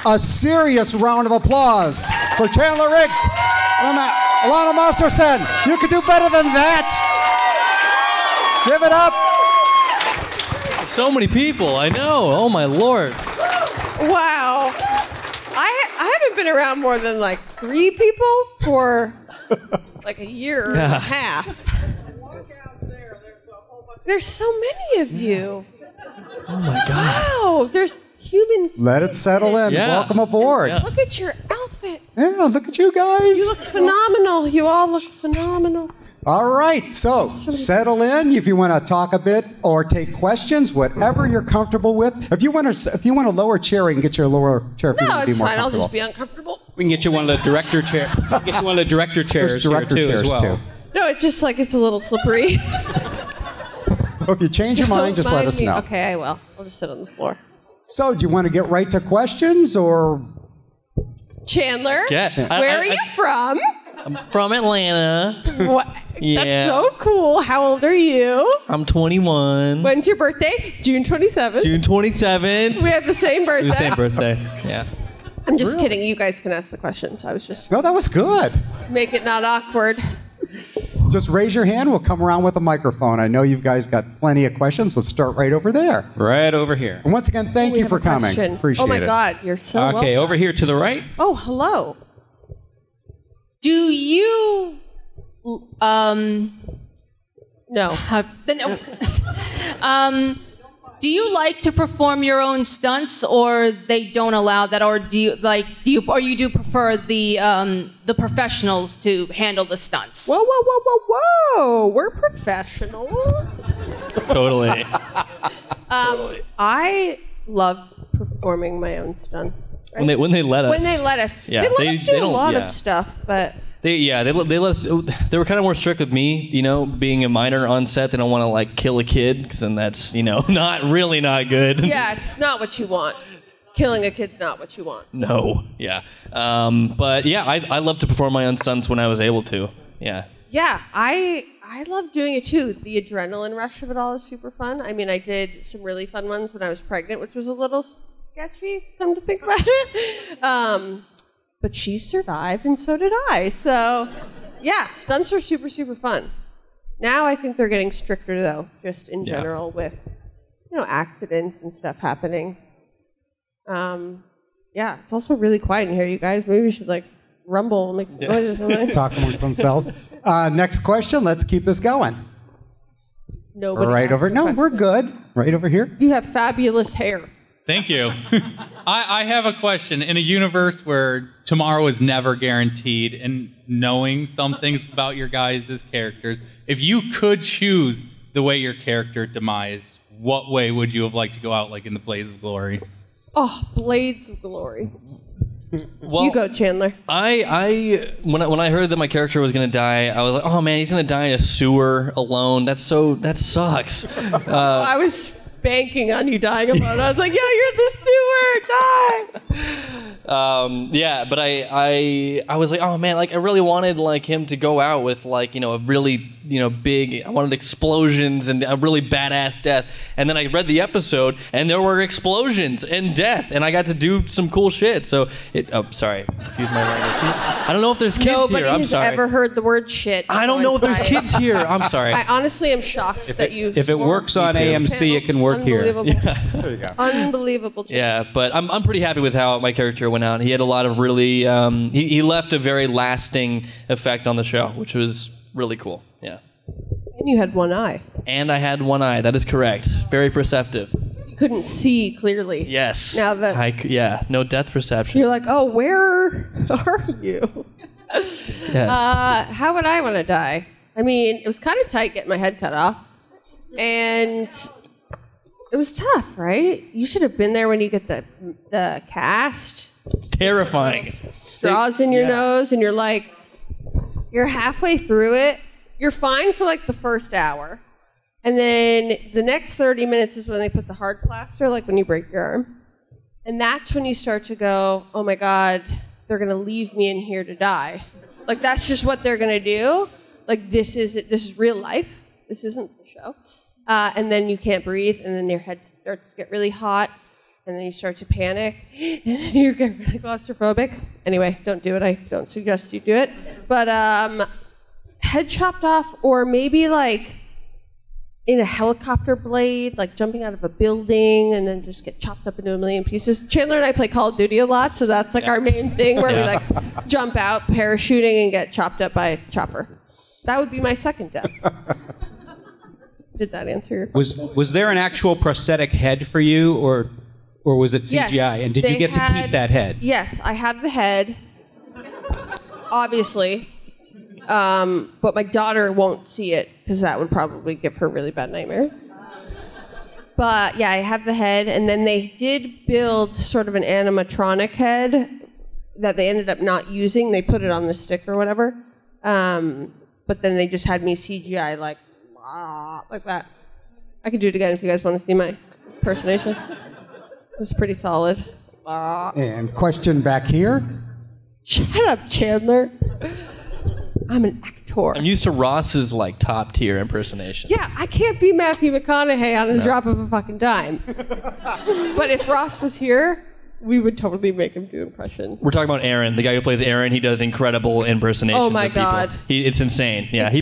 a serious round of applause for Chandler Riggs and Alanna Masterson. You could do better than that. Give it up. So many people, I know. Oh my Lord. Wow. I haven't been around more than like 3 people for like a year and a half. There's so many of you. Oh my God. Wow, there's human. Let it settle in. Yeah. Welcome aboard. Yeah. Look at your outfit. Yeah, look at you guys. You look phenomenal. You all look phenomenal. All right, so settle in if you want to talk a bit or take questions, whatever you're comfortable with. If you want a lower chair, we can get you a lower chair. If you No, want to be it's more fine. I'll comfortable. just be uncomfortable. We can get you one of the director chairs. Get you one of the director chairs There's director here too, chairs as well. too. No, it's just like it's a little slippery. Well, if you change your mind, just let Mind us me. know. Okay, I will. I'll just sit on the floor. So, do you want to get right to questions or? Chandler, Yeah. where are you from? I'm from Atlanta. What? Yeah. That's so cool. How old are you? I'm 21. When's your birthday? June 27th. June 27th. We have the same birthday. The same birthday. Yeah. I'm just Really? kidding. You guys can ask the questions. I was just No, that was good. make it not awkward. Just raise your hand. We'll come around with a microphone. I know you guys got plenty of questions. Let's start right over there. Right over here. And once again, thank We you have for a coming. question. Appreciate it. Oh my God, you're so Okay, welcome. over here to the right. Oh, hello. Do you No. do you like to perform your own stunts, or they don't allow that, or do you prefer the professionals to handle the stunts? Whoa, whoa, whoa, whoa, whoa. We're professionals. Totally. I love performing my own stunts. Right? When they let us. When they let us. Yeah, they let they- us they do a don't- lot yeah. of stuff, but They let us. They were kind of more strict with me, being a minor on set. They don't want to like kill a kid, because then that's not good. yeah, it's not what you want. Killing a kid's not what you want. No. Yeah. But yeah, I love to perform my own stunts when I was able to. Yeah. Yeah, I love doing it too. The adrenaline rush of it all is super fun. I mean, I did some really fun ones when I was pregnant, which was a little sketchy, come to think about it. But she survived, and so did I. So, yeah, stunts are super, super fun. Now I think they're getting stricter, though, just in general with, accidents and stuff happening. Yeah, it's also really quiet in here, you guys. Maybe we should, rumble and make some noises. Or something. Talk amongst themselves. Next question. Let's keep this going. Nobody Right asked over. a No, question. we're good. Right over here. You have fabulous hair. Thank you. I have a question. In a universe where tomorrow is never guaranteed, and knowing some things about your guys' characters, if you could choose the way your character demised, what way would you have liked to go out, like in the Blaze of Glory? Oh, Blades of Glory. Well, You go, Chandler. when I heard that my character was gonna die, I was like, oh man, he's gonna die in a sewer alone. That sucks. I was banking on you dying alone. I was like, yeah, you're in the sewer. Die. Yeah, but I was like, oh man, I really wanted him to go out with a really big. I wanted explosions and a really badass death. And then I read the episode, and there were explosions and death, and I got to do some cool shit. So sorry, excuse my language. I don't know if there's kids Nobody here. I'm has sorry. ever heard the word shit. I don't know if there's kids here. I'm sorry. I honestly am shocked that you. If it works on AMC, it can work here. Unbelievable. There you go. Unbelievable. Chandler. Yeah, but I'm pretty happy with how my character went out. He had a lot of really he left a very lasting effect on the show, which was really cool. Yeah. And you had one eye. And I had one eye. That is correct. Very perceptive. You couldn't see clearly. Yes. Now that no depth perception. you're like, oh, where are you? Yes. How would I want to die? I mean, it was kind of tight getting my head cut off, and it was tough, right? You should have been there when you get the cast. It's terrifying. Straws in your nose, and you're halfway through it. You're fine for the first hour, and then the next 30 minutes is when they put the hard plaster, when you break your arm, and that's when you start to go, oh my God, they're gonna leave me in here to die. That's just what they're gonna do. This is real life. This isn't the show. And then you can't breathe, and then your head starts to get really hot. and then you start to panic, and then you get really claustrophobic. Anyway, don't do it. I don't suggest you do it. But head chopped off, or maybe like in a helicopter blade, like jumping out of a building and then just get chopped up into a million pieces. Chandler and I play Call of Duty a lot, so that's like our main thing where we like jump out parachuting and get chopped up by a chopper. That would be my second death. Did that answer your question? Was there an actual prosthetic head for you, or was it CGI? Yes, and did you get to keep that head? Yes, I have the head, obviously. But my daughter won't see it because that would probably give her really bad nightmares. But yeah, I have the head, and then they did build sort of an animatronic head that they ended up not using. They put it on the stick or whatever. But then they just had me CGI like that. I could do it again if you guys want to see my impersonation. It was pretty solid. And question back here. Shut up, Chandler. I'm an actor. I'm used to Ross's like top tier impersonation. Yeah, I can't be Matthew McConaughey on the drop of a fucking dime. But if Ross was here, we would totally make him do impressions. We're talking about Aaron, the guy who plays Aaron. He does incredible impersonations. Oh my of people. God. It's insane. Yeah, he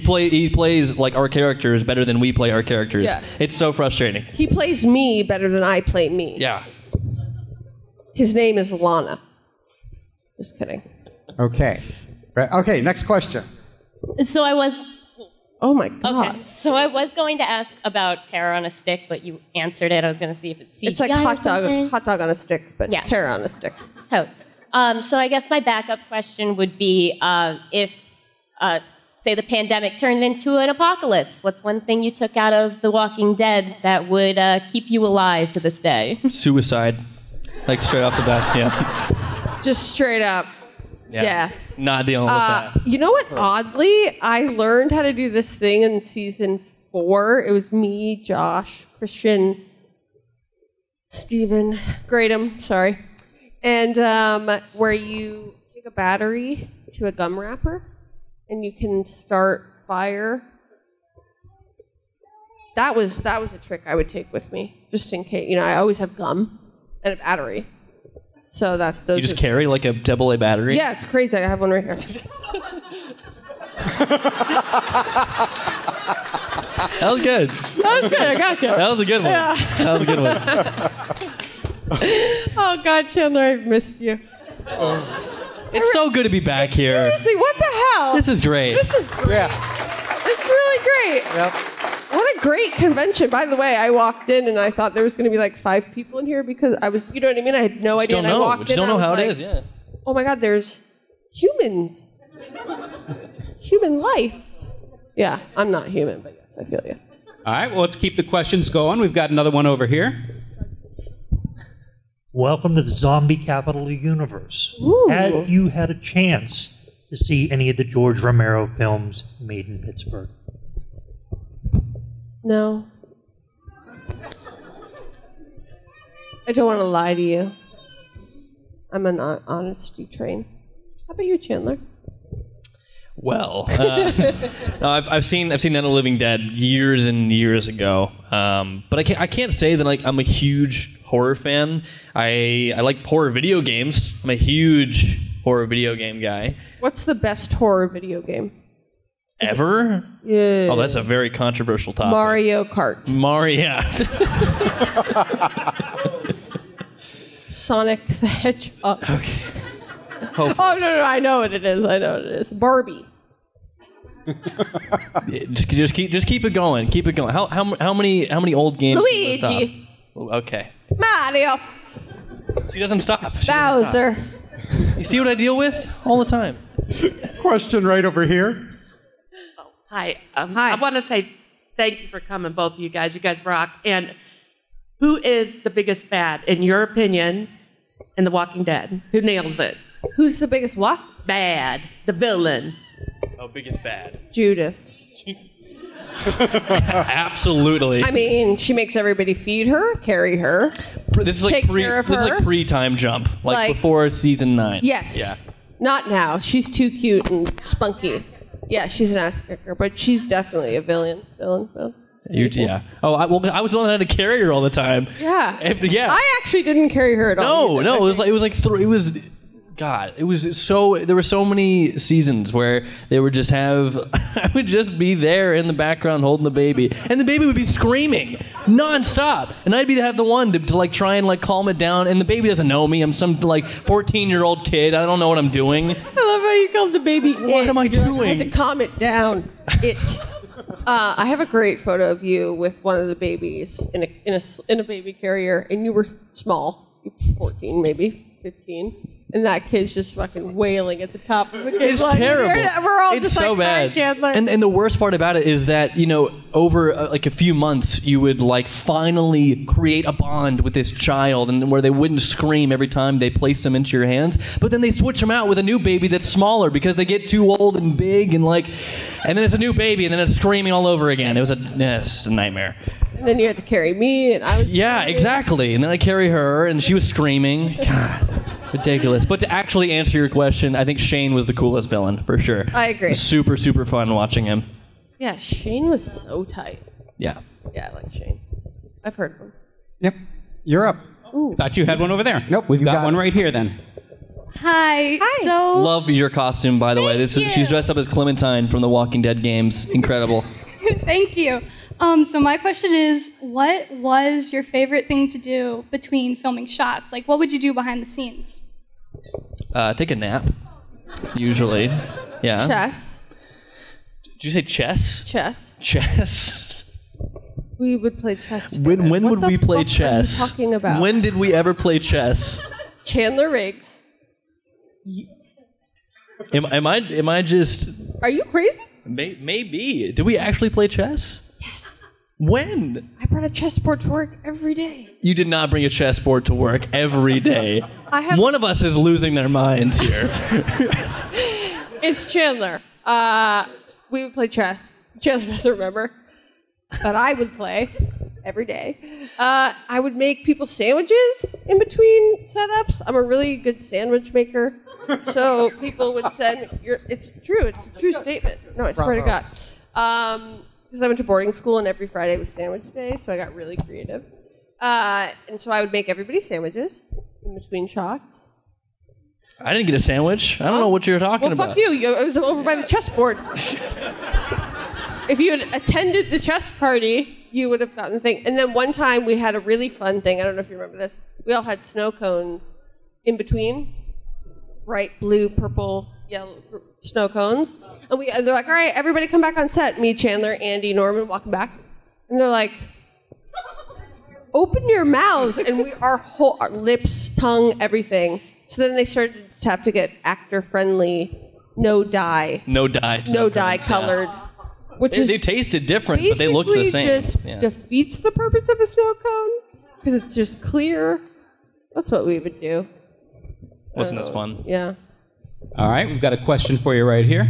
plays like our characters better than we play our characters. Yes. It's so frustrating. He plays me better than I play me. Yeah. His name is Alanna. Just kidding. Okay. Okay, next question. So I was Oh my God. okay. So I was going to ask about terror on a stick, but you answered it. I was going to see if it's CGI It's like or hot something. dog on a stick, but Yeah. terror on a stick. Totes. So I guess my backup question would be if, say, the pandemic turned into an apocalypse, what's one thing you took out of The Walking Dead that would keep you alive to this day? Suicide. Like straight off the bat. Yeah. Just straight up death. Not dealing with that. You know what? Oddly, I learned how to do this thing in season 4. It was me, Josh, Christian, Steven, Graham, sorry. And where you take a battery to a gum wrapper and you can start fire. That was a trick I would take with me, just in case. You know, I always have gum and a battery. So that those You just carry like a AA battery? Yeah, it's crazy. I have one right here. That was good. That was good. I got you. That was a good one. Yeah. That was a good one. Oh God, Chandler, I've missed you. It's so good to be back here. Seriously, what the hell? This is great. This is great. Yeah. This is really great. Yep. What a great convention. By the way, I walked in and I thought there was going to be like 5 people in here because I was, you know what I mean? I had no idea. Don't And I know. walked Just in don't and know I how was it like, is. Yeah. oh my God, there's humans. Human life. Yeah, I'm not human, but yes, I feel you. All right, well, let's keep the questions going. We've got another one over here. Welcome to the zombie capital of the universe. Ooh. Have you had a chance to see any of the George Romero films made in Pittsburgh? No. I don't want to lie to you. I'm an honesty train. How about you, Chandler? Well, no, I've seen Night of the Living Dead years and years ago, but I can't say that like I'm a huge horror fan. I like horror video games. I'm a huge horror video game guy. What's the best horror video game? Ever? Yeah. Oh, that's a very controversial topic. Mario Kart. Mario. Sonic the Hedgehog. Okay. Oh, no, I know what it is. Barbie. Just keep it going. Keep it going. How many old games? Luigi. Oh, okay. Mario. She doesn't stop. Bowser. You see what I deal with all the time? Question right over here. Hi. Hi. I want to say thank you for coming, both of you guys. You guys rock. And who is the biggest bad, in your opinion, in The Walking Dead? Who nails it? Who's the biggest what? Bad. The villain. Oh, biggest bad. Judith. Absolutely. I mean, she makes everybody feed her, carry her. This is like take care of This is her. like pre-time jump, like Like- before season 9. Yes. Yeah. Not now. She's too cute and spunky. Yeah, she's an ass kicker, but she's definitely a villain. Yeah. Oh, I was the one that had to carry her all the time. Yeah. Yeah. I actually didn't carry her at all. No, God, it was so. There were so many seasons where they would just have. I would just be there in the background holding the baby, and the baby would be screaming nonstop, and I'd have the one to like try and like calm it down, and the baby doesn't know me. I'm some like 14-year-old kid. I don't know what I'm doing. I love how you called the baby. What am I doing? I had to calm it down. I have a great photo of you with one of the babies in a baby carrier, and you were small, 14 maybe 15. And that kid's just fucking wailing at the top of the kid's It's terrible. We're all It's just so like, bad. sorry, Chandler. And the worst part about it is that, over like a few months, you would like finally create a bond with this child, and where they wouldn't scream every time they place them into your hands. But then they switch them out with a new baby that's smaller because they get too old and big, and then it's a new baby, and then it's screaming all over again. It's a nightmare. And then you had to carry me, and I was screaming. Exactly. And then I carry her, and she was screaming. God. Ridiculous. But to actually answer your question, I think Shane was the coolest villain, for sure. I agree. It was super, super fun watching him. Yeah, Shane was so tight. Yeah. Yeah, I like Shane. I've heard of him. Yep. You're up. Ooh. Thought you had one over there. Nope, We've you got got one it. right here then. Hi. So Love your costume, by the way. She's dressed up as Clementine from the Walking Dead games. Incredible. thank you. So my question is, what was your favorite thing to do between filming shots? Like, what would you do behind the scenes? Take a nap. Usually. Yeah. Chess. Did you say chess? Chess. Chess. We would play chess together. When What would the we play fuck chess? Are you talking about? When did we ever play chess? Chandler Riggs. Am I just... Are you crazy? Maybe. Did we actually play chess? Yes. When? I brought a chessboard to work every day. You did not bring a chessboard to work every day. One of us is losing their minds here. It's Chandler. We would play chess. Chandler doesn't remember. But I would play every day. I would make people sandwiches in between setups. I'm a really good sandwich maker. So people would send... It's true. It's a true statement. No, I swear to God. Because I went to boarding school and every Friday was sandwich day, so I got really creative. And so I would make everybody sandwiches in between shots. I didn't get a sandwich. I don't know what you're talking about. Well, fuck you. I was over by the chessboard. If you had attended the chess party, you would have gotten the thing. And then one time we had a really fun thing. I don't know if you remember this. We all had snow cones in between. Bright blue, purple, yellow snow cones. And they're like, all right, everybody come back on set. Me, Chandler, Andy, Norman, walking back. And they're like, open your mouths. And our lips, tongue, everything. So then they started to have to get actor-friendly, no dye colored. Which they tasted different, but they looked the same. Just defeats the purpose of a snow cone because it's just clear. That's what we would do. Wasn't as fun? Yeah. All right, we've got a question for you right here.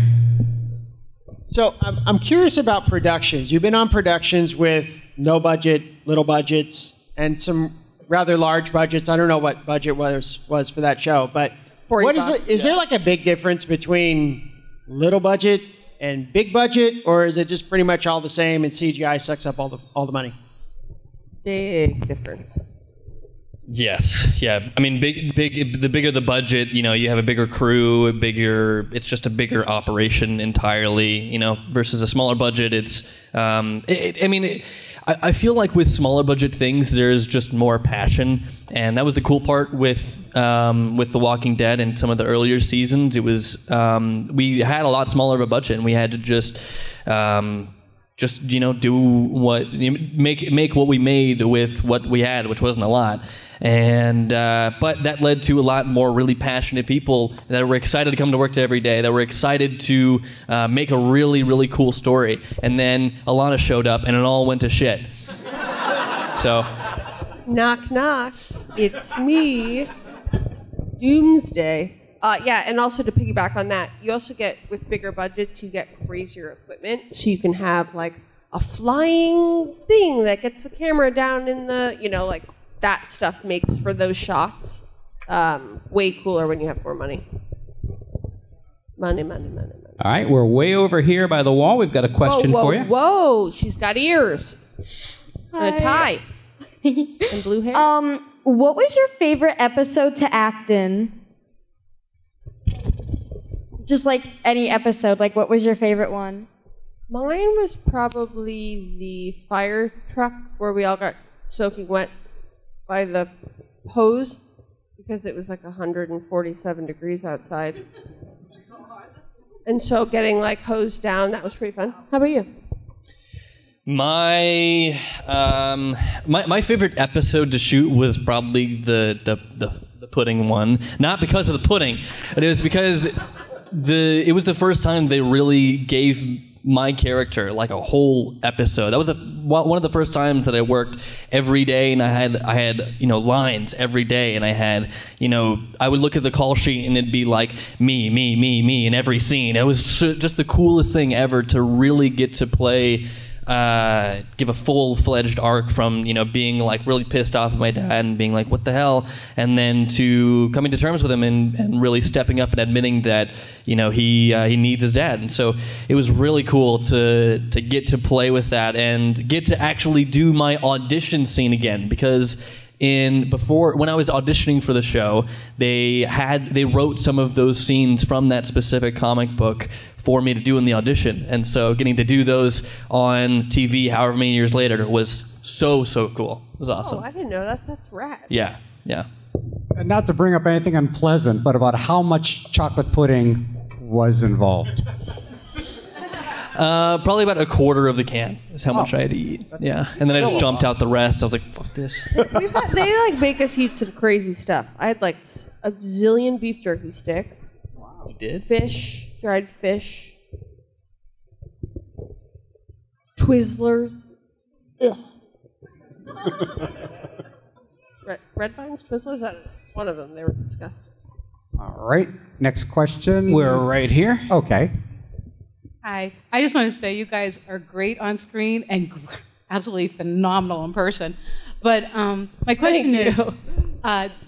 So I'm curious about productions. You've been on productions with no budget, little budgets, and some rather large budgets. I don't know what budget was for that show, but what is it? Is there like a big difference between little budget and big budget, or is it just pretty much all the same and CGI sucks up all the money? Big difference. Yes, yeah. I mean, the bigger the budget, you have a bigger crew, it's just a bigger operation entirely, versus a smaller budget. I feel like with smaller budget things, there's just more passion, and that was the cool part with The Walking Dead and some of the earlier seasons. It was we had a lot smaller of a budget, and we had to just do make what we made with what we had, which wasn't a lot. And but that led to a lot more really passionate people that were excited to come to work every day, that were excited to make a really, really cool story. And then Alanna showed up, and it all went to shit. So, knock knock, it's me, Doomsday. Yeah, and also to piggyback on that, you also get, with bigger budgets, you get crazier equipment, so you can have like a flying thing that gets the camera down in the, like. That stuff makes for those shots way cooler when you have more money. Money. All right, we're way over here by the wall. We've got a question for you. Whoa, she's got ears. And a tie. And blue hair. What was your favorite episode to act in? Just like any episode, like what was your favorite one? Mine was probably the fire truck where we all got soaking wet by the hose because it was like 147 degrees outside. And so getting like hosed down, that was pretty fun. How about you? My favorite episode to shoot was probably the pudding one. Not because of the pudding, but it was because it was the first time they really gave my character like a whole episode. That was one of the first times that I worked every day, and I had lines every day, and I had I would look at the call sheet and it'd be like me in every scene. It was just the coolest thing ever to really get to play. Give a full-fledged arc from being like really pissed off at my dad and being like what the hell, and then to coming to terms with him and really stepping up and admitting that he needs his dad. And so it was really cool to get to play with that and get to actually do my audition scene again, because when I was auditioning for the show, they wrote some of those scenes from that specific comic book for me to do in the audition, and so getting to do those on TV however many years later was so cool. It was awesome. Oh, I didn't know that. That's rad. Yeah. And not to bring up anything unpleasant, but about how much chocolate pudding was involved. Probably about a quarter of the can is how much I had to eat. Yeah, and then I just dumped out the rest. I was like, "Fuck this." They make us eat some crazy stuff. I had like a zillion beef jerky sticks. Wow, you did? Fish, dried fish, Twizzlers. Ugh. Red Vines, Twizzlers. One of them. They were disgusting. All right. Next question. We're right here. Okay. Hi. I just want to say you guys are great on screen and absolutely phenomenal in person. But my question is,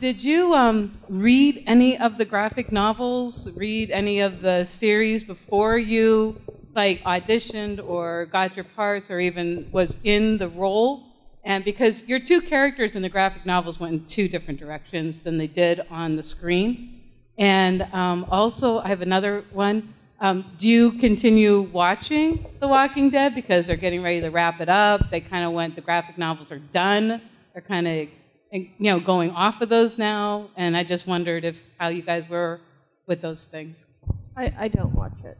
did you read any of the graphic novels, read any of the series before you auditioned or got your parts or even was in the role? And because your two characters in the graphic novels went in two different directions than they did on the screen. And also, I have another one. Do you continue watching The Walking Dead because they're getting ready to wrap it up? They kind of the graphic novels are done. They're kind of, going off of those now. And I just wondered how you guys were with those things. I don't watch it.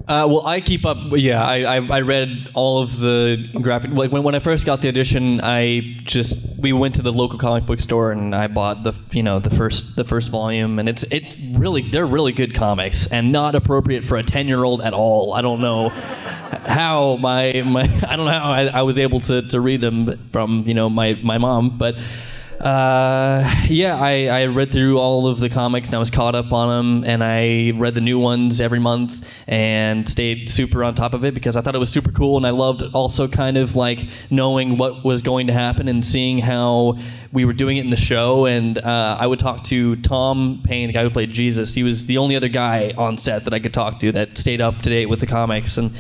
Well, I keep up. Yeah, I read all of the graphic. Like when I first got the edition, we went to the local comic book store and I bought the first volume, and they're really good comics and not appropriate for a 10-year-old at all. I don't know how I was able to read them from my mom, but. I read through all of the comics and I was caught up on them, and I read the new ones every month and stayed super on top of it because I thought it was super cool, and I loved also kind of like knowing what was going to happen and seeing how we were doing it in the show. And I would talk to Tom Payne, the guy who played Jesus. He was the only other guy on set that I could talk to that stayed up to date with the comics, and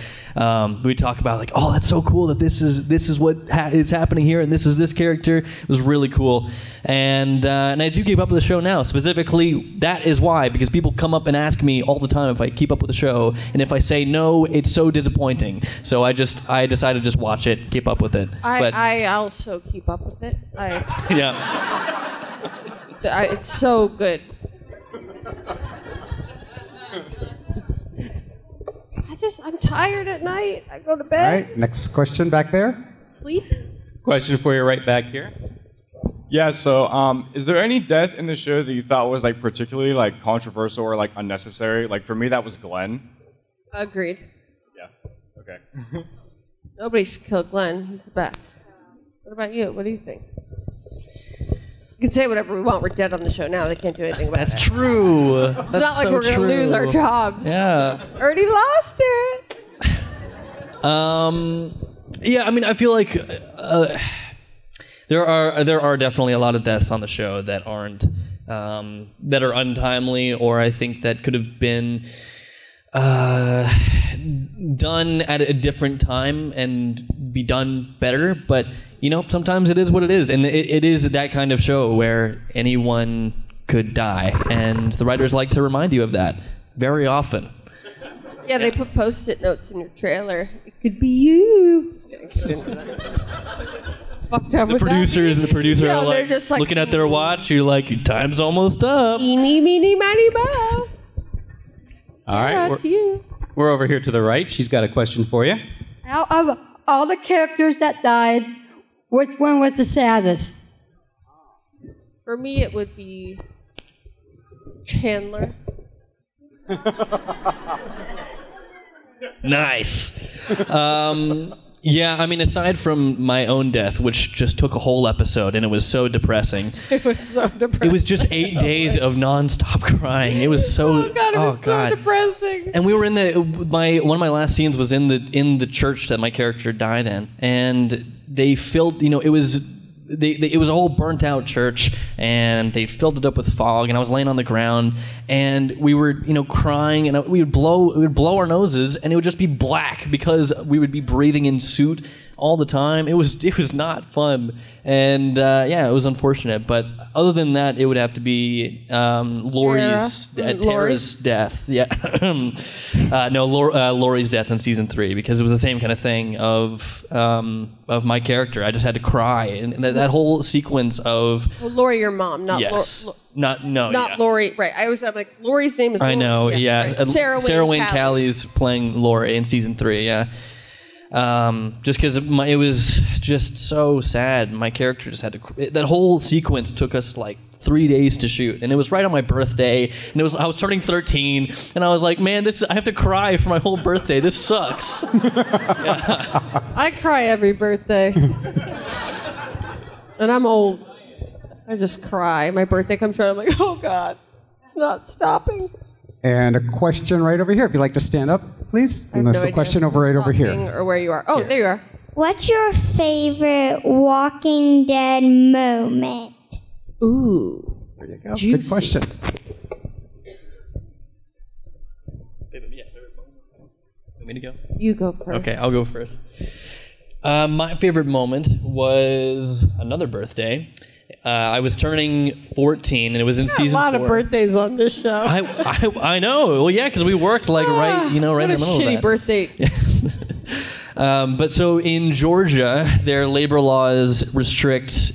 we'd talk about like, oh, that's so cool that this is what is happening here, and this is this character. It was really cool, and I do keep up with the show now. Specifically, that is why, because people come up and ask me all the time if I keep up with the show, and if I say no, it's so disappointing. So I decided to just watch it, keep up with it. I also keep up with it. Yeah. It's so good. I'm tired at night. I go to bed. All right, next question back there. Sleep. Question for you right back here. Yeah, so is there any death in the show that you thought was particularly controversial or unnecessary? For me, that was Glenn. Agreed. Yeah. Okay. Nobody should kill Glenn. He's the best. What about you? What do you think? We can say whatever we want. We're dead on the show now. They can't do anything about it. That's true. It's not like we're going to lose our jobs. Yeah. Already lost it. Yeah, I mean, I feel like there are definitely a lot of deaths on the show that aren't that are untimely, or I think that could have been done at a different time and be done better, but sometimes it is what it is, and it is that kind of show where anyone could die, and the writers like to remind you of that very often. Yeah, they put post-it notes in your trailer. It could be you. Just kidding. Fucked up The with producers and the producer Yeah, are they're like, just like, looking at their watch. You're like, your time's almost up. Eeny, meeny, miny, moe. All right. That's you. We're over here to the right. She's got a question for you. Out of all the characters that died, which one was the saddest? For me, it would be Chandler. Nice. Yeah, I mean, aside from my own death, which just took a whole episode, and it was so depressing. It was so depressing. It was just 8 days of nonstop crying. It was so. Oh God, it was so depressing. And we were in one of my last scenes was in the church that my character died in, and they filled. It was. It was a whole burnt out church, and they filled it up with fog, and I was laying on the ground, and we were crying, and we would blow our noses, and it would just be black because we would be breathing in soot all the time. It was not fun, and yeah, it was unfortunate. But other than that, it would have to be Tara's death. Yeah, Laurie's death in season 3, because it was the same kind of thing of my character. I just had to cry, and that whole sequence of Laurie, your mom, not yes, not yeah. Laurie. Right? I'm like, Laurie's name is. I Laurie. know. Yeah, Right. Sarah Wayne Callies playing Laurie in season 3. Yeah. Just because it was just so sad. My character just had to. That whole sequence took us like 3 days to shoot, and it was right on my birthday. And I was turning 13, and I was like, man, I have to cry for my whole birthday. This sucks. Yeah. I cry every birthday, and I'm old. I just cry. My birthday comes around. I'm like, oh God, it's not stopping. And a question right over here. If you'd like to stand up, please. And there's a question right over here. Or where you are. Oh, there you are. What's your favorite Walking Dead moment? Ooh. There you go. Good question. Want me to go? You go first. Okay, I'll go first. My favorite moment was another birthday. I was turning 14, and it was in season 4. A lot of birthdays on this show. I know. Well, yeah, because we worked right in the middle of that. What a shitty birthday. But so in Georgia, their labor laws restrict,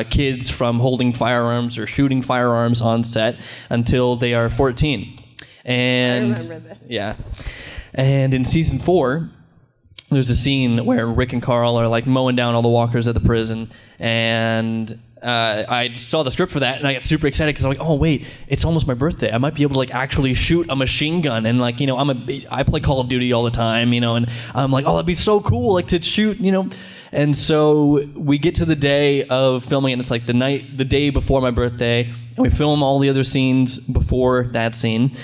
kids from holding firearms or shooting firearms on set until they are 14. And I remember this. Yeah. And in season 4, there's a scene where Rick and Carl are like mowing down all the walkers at the prison, and I saw the script for that, and I got super excited because I'm like, oh wait, it's almost my birthday. I might be able to like actually shoot a machine gun, and like I play Call of Duty all the time, and I'm like, oh, that'd be so cool, like to shoot, And so we get to the day of filming, and it's like the day before my birthday, and we film all the other scenes before that scene,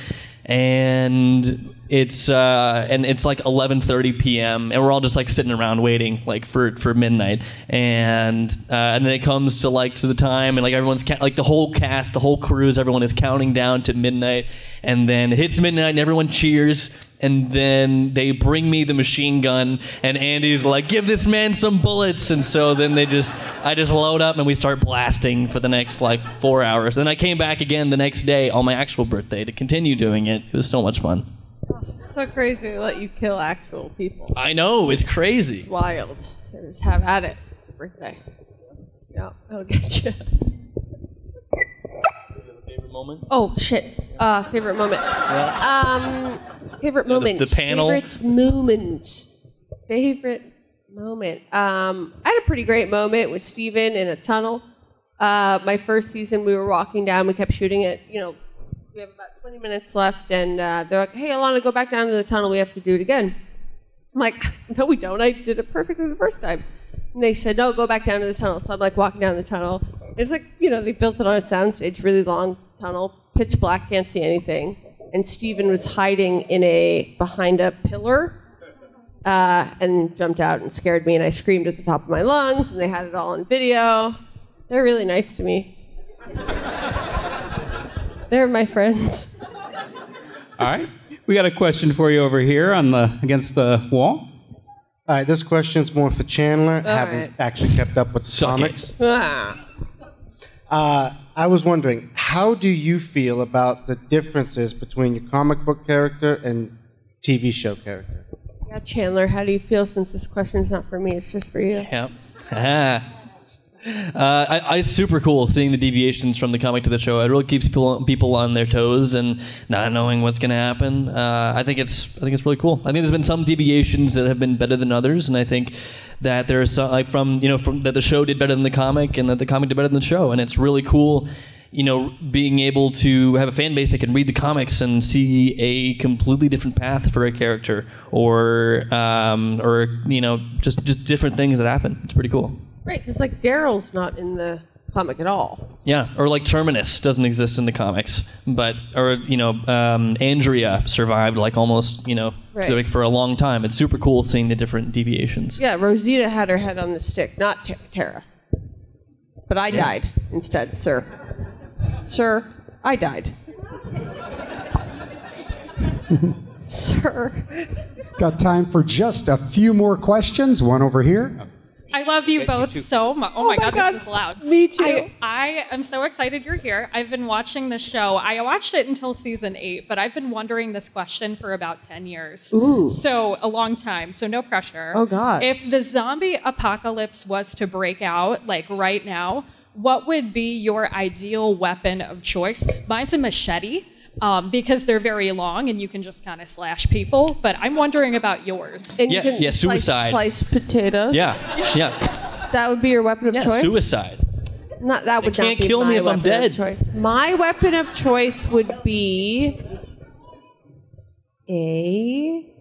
and it's like 11:30 p.m. and we're all just like sitting around waiting like for midnight, and then it comes to the time, and like everyone's like the whole cast, the whole cruise, everyone is counting down to midnight, and then it hits midnight and everyone cheers, and then they bring me the machine gun, and Andy's like, give this man some bullets, and so then I just load up and we start blasting for the next like 4 hours. Then I came back again the next day on my actual birthday to continue doing it. It was so much fun. So crazy they let you kill actual people. I know, it's crazy. It's wild. So just have at it. It's your birthday. Yeah, I'll get you. Favorite moment? Oh shit. Favorite moment. Yeah. Favorite moment. The panel. Favorite moment. Favorite moment. I had a pretty great moment with Steven in a tunnel. My first season, we were walking down. We kept shooting it. We have about 20 minutes left, and they're like, hey, Alanna, go back down to the tunnel. We have to do it again. I'm like, no, we don't. I did it perfectly the first time. And they said, no, go back down to the tunnel. So I'm like walking down the tunnel. It's like, they built it on a soundstage, really long tunnel, pitch black, can't see anything. And Steven was hiding behind a pillar and jumped out and scared me, and I screamed at the top of my lungs, and they had it all on video. They're really nice to me. They're my friends. All right. We got a question for you over here against the wall. All right, this question's more for Chandler. Haven't actually kept up with the comics. I was wondering, how do you feel about the differences between your comic book character and TV show character? Yeah, Chandler, how do you feel since this question's not for me, it's just for you? Yep. It's super cool seeing the deviations from the comic to the show. It really keeps people on their toes and not knowing what's going to happen. I think it's really cool. I think there's been some deviations that have been better than others, and I think that there's some, like from that the show did better than the comic, and that the comic did better than the show, and it's really cool. Being able to have a fan base that can read the comics and see a completely different path for a character, or just different things that happen. It's pretty cool. Right, because like Daryl's not in the comic at all. Yeah, or like Terminus doesn't exist in the comics, Andrea survived like almost Right. for a long time. It's super cool seeing the different deviations. Yeah, Rosita had her head on the stick, not Tara. But I died instead, sir. Sir, I died. Sir. Got time for just a few more questions. One over here. I love you both so much. Oh, my God, this is loud. Me too. I am so excited you're here. I've been watching the show. I watched it until season 8, but I've been wondering this question for about 10 years. Ooh. So a long time, so no pressure. Oh, God. If the zombie apocalypse was to break out, like right now, what would be your ideal weapon of choice? Mine's a machete. Because they're very long and you can just kind of slash people. But I'm wondering about yours. And you can suicide. Slice potatoes. Yeah. That would be your weapon of choice? Suicide. That would They not can't be kill my me if I'm weapon dead. of choice. My weapon of choice would be maybe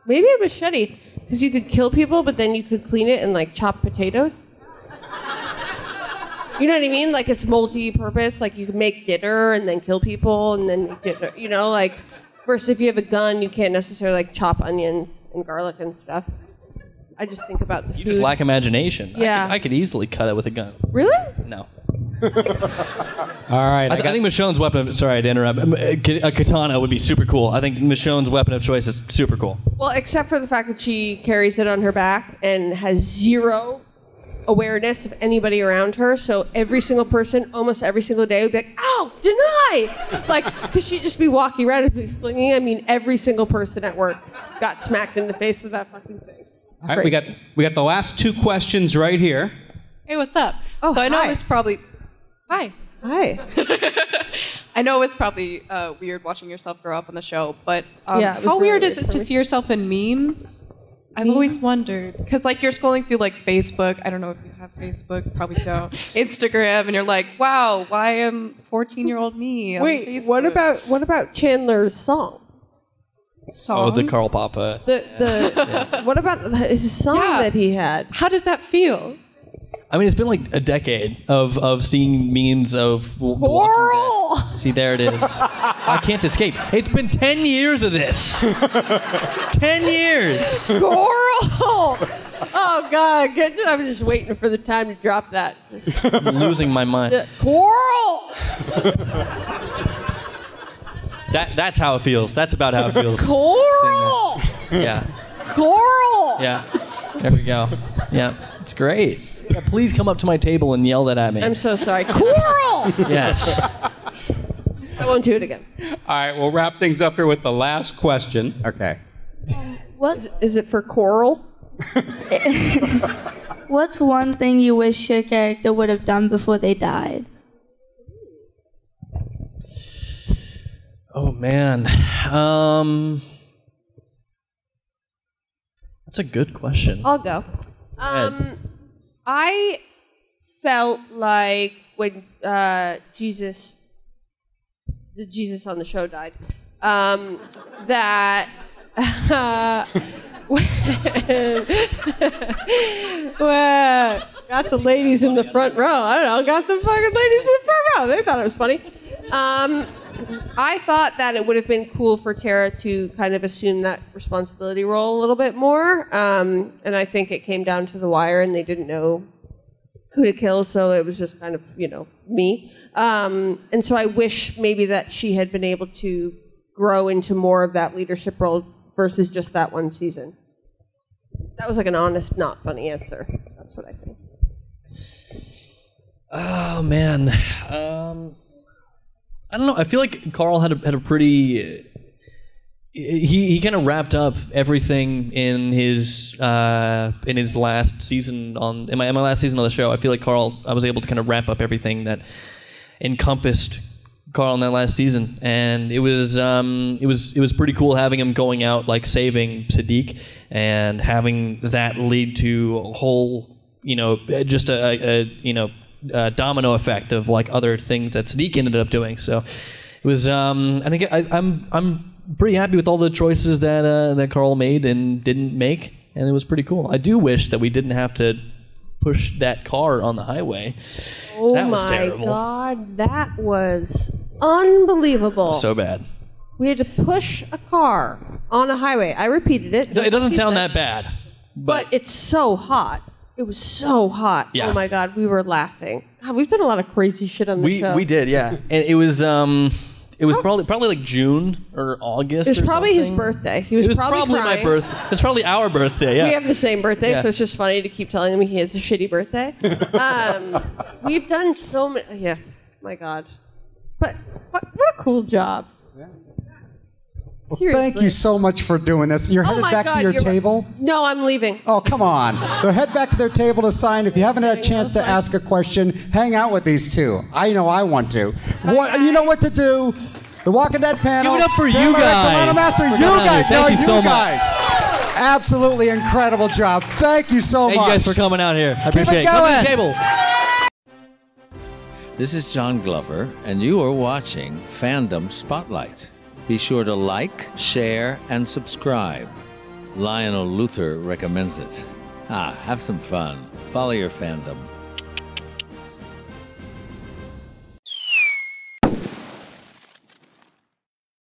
a machete, because you could kill people, but then you could clean it and like chop potatoes. You know what I mean? Like it's multi-purpose. Like you can make dinner and then kill people and then make dinner. Versus if you have a gun, you can't necessarily like chop onions and garlic and stuff. I just think about the food. You just lack imagination. Yeah. I could easily cut it with a gun. Really? No. All right. I think Michonne's weapon. Sorry to interrupt. A katana would be super cool. I think Michonne's weapon of choice is super cool. Well, except for the fact that she carries it on her back and has zero awareness of anybody around her. So every single person, almost every single day, would be like, "Ow, deny!" Because she'd just be walking around and be flinging. I mean, every single person at work got smacked in the face with that fucking thing. It's All right, we got the last 2 questions right here. Hey, what's up? Oh, so I know hi. it's probably... Hi. Hi. I know it's probably weird watching yourself grow up on the show, but Yeah, it was how really weird is weird it for to me. see yourself in memes? I've always wondered. Because you're scrolling through Facebook. I don't know if you have Facebook. Probably don't. Instagram. And you're like, wow, why am 14-year-old me on Wait, Facebook? what about Chandler's song? Oh, the Carl Papa. What about his song that he had? How does that feel? I mean, it's been like a decade of seeing memes of The Walking Coral! Dead. See, there it is. I can't escape. It's been 10 years of this. 10 years. Coral! Oh, God. I'm just waiting for the time to drop that. I'm losing my mind. Coral! That's how it feels. That's about how it feels. Coral! Yeah. Coral! Yeah. There we go. Yeah. It's great. Yeah, please come up to my table and yell that at me. I'm so sorry. Coral! Yes. I won't do it again. All right, we'll wrap things up here with the last question. Okay. What is it for Coral? What's one thing you wish your character would have done before they died? Oh, man. That's a good question. I'll go. I felt like when Jesus on the show died, that well, got the ladies in the front row. I don't know, got the fucking ladies in the front row. They thought it was funny. I thought that it would have been cool for Tara to kind of assume that responsibility role a little bit more. And I think it came down to the wire and they didn't know who to kill, so it was just kind of, me. And so I wish maybe that she had been able to grow into more of that leadership role versus just that one season? That was like an honest, not funny answer. That's what I think. Oh man, I don't know. I feel like Carl had a pretty. He kind of wrapped up everything in his last season in my last season of the show. I feel like I was able to kind of wrap up everything that encompassed Carl in that last season, and it was pretty cool having him going out like saving Sadiq and having that lead to a whole just a domino effect of like other things that Sadiq ended up doing. So it was I think I'm pretty happy with all the choices that Carl made and didn't make, and it was pretty cool. I do wish that we didn't have to push that car on the highway. Oh that was my terrible. God, that was unbelievable. So bad. We had to push a car on a highway. I repeated it. It doesn't sound that bad, but it's so hot. It was so hot. Yeah. Oh my God, we were laughing. God, we've done a lot of crazy shit on the show. We did, yeah. And it was probably like June or August. It was or probably his something. birthday. He was probably my crying. birthday. It was probably our birthday. Yeah. We have the same birthday, Yeah. so it's just funny to keep telling him he has a shitty birthday. We've done so many. Yeah, my God. But what a cool job. Well, thank you so much for doing this. You're headed back to your table? No, I'm leaving. Oh, come on. They'll head back to their table to sign. If you haven't had a chance to ask a question, hang out with these two. I know I want to. You know what to do. The Walking Dead panel. Give it up for you Chandler Riggs, guys. Alanna Master, For you coming out guys. here. Thank you so much. guys. Absolutely incredible job. Thank you so Thank much. you guys for coming out here. I Keep appreciate it Come to going. the table. This is John Glover, and you are watching Fandom Spotlight. Be sure to like, share, and subscribe. Lionel Luther recommends it. Have some fun. Follow your fandom.